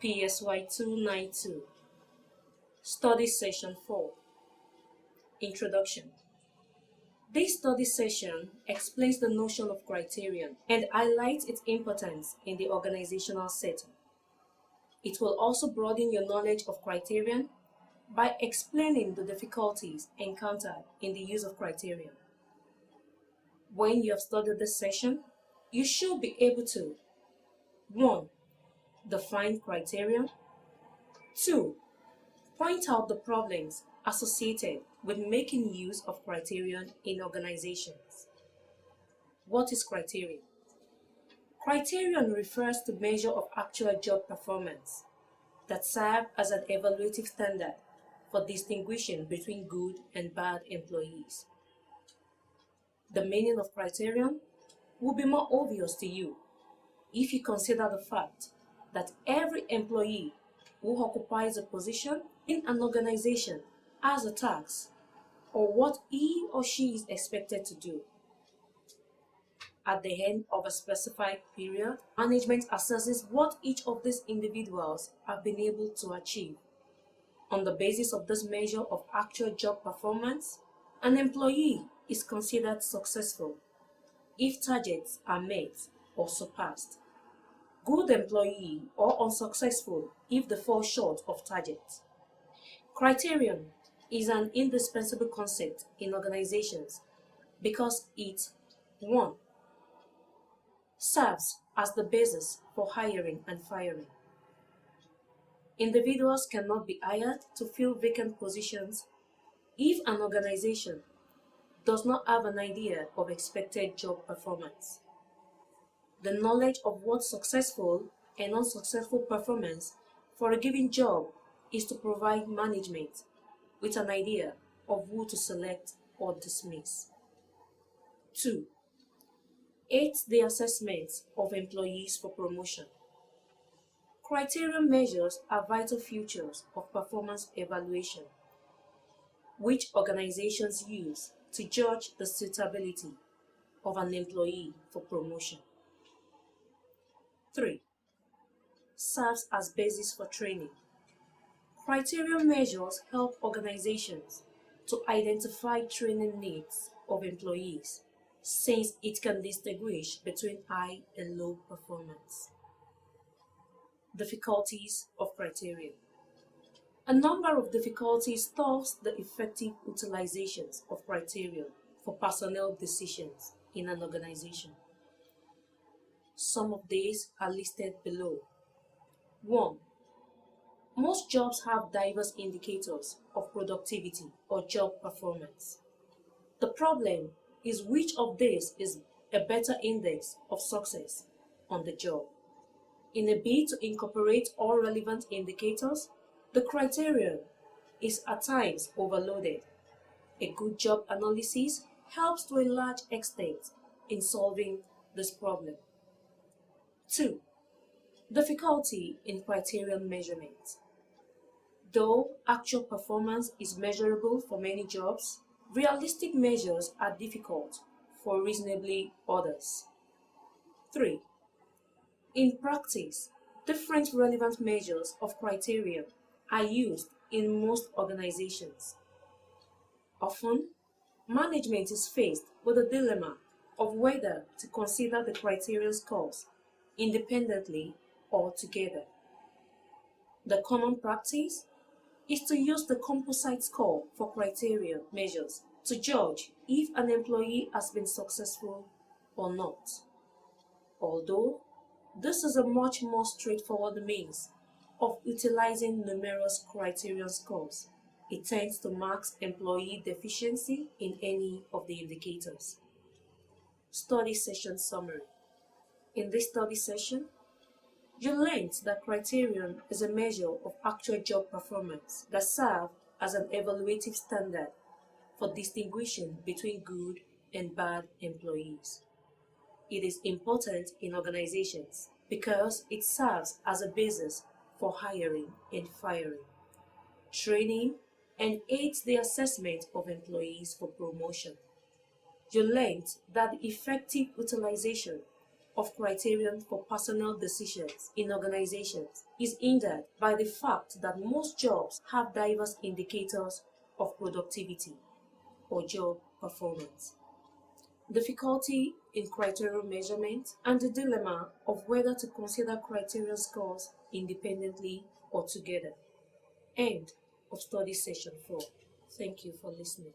PSY292. Study Session 4. Introduction. This study session explains the notion of criterion and highlights its importance in the organizational setting. It will also broaden your knowledge of criterion by explaining the difficulties encountered in the use of criterion. When you have studied this session, you should be able to 1. Define criterion. 2. Point out the problems associated with making use of criterion in organizations. What is criterion? Criterion refers to measure of actual job performance that serve as an evaluative standard for distinguishing between good and bad employees. The meaning of criterion will be more obvious to you if you consider the fact that every employee who occupies a position in an organization has a task or what he or she is expected to do. At the end of a specified period, management assesses what each of these individuals have been able to achieve. On the basis of this measure of actual job performance, an employee is considered successful if targets are met or surpassed, good employee or unsuccessful if they fall short of target. Criterion is an indispensable concept in organizations because it 1. Serves as the basis for hiring and firing. Individuals cannot be hired to fill vacant positions if an organization does not have an idea of expected job performance. The knowledge of what successful and unsuccessful performance for a given job is to provide management with an idea of who to select or dismiss. 2. Aids the assessment of employees for promotion. Criterion measures are vital features of performance evaluation, which organizations use to judge the suitability of an employee for promotion. 3. Serves as basis for training. Criterion measures help organizations to identify training needs of employees, since it can distinguish between high and low performance. Difficulties of criterion. A number of difficulties stops the effective utilizations of criterion for personnel decisions in an organization. Some of these are listed below. 1. Most jobs have diverse indicators of productivity or job performance. The problem is which of these is a better index of success on the job. In a bid to incorporate all relevant indicators, the criterion is at times overloaded. A good job analysis helps to a large extent in solving this problem. 2. Difficulty in criterion measurement. Though actual performance is measurable for many jobs, realistic measures are difficult for reasonably others. 3. In practice, different relevant measures of criterion are used in most organizations. Often, management is faced with a dilemma of whether to consider the criterion scores independently or together. The common practice is to use the composite score for criterion measures to judge if an employee has been successful or not. Although this is a much more straightforward means of utilizing numerous criterion scores, it tends to mask employee deficiency in any of the indicators. Study session summary. In this study session, you learned that criterion is a measure of actual job performance that serves as an evaluative standard for distinguishing between good and bad employees. It is important in organizations because it serves as a basis for hiring and firing, training, and aids the assessment of employees for promotion. You learned that the effective utilization of criterion for personnel decisions in organizations is hindered by the fact that most jobs have diverse indicators of productivity or job performance. Difficulty in criteria measurement and the dilemma of whether to consider criteria scores independently or together. End of study session 4. Thank you for listening.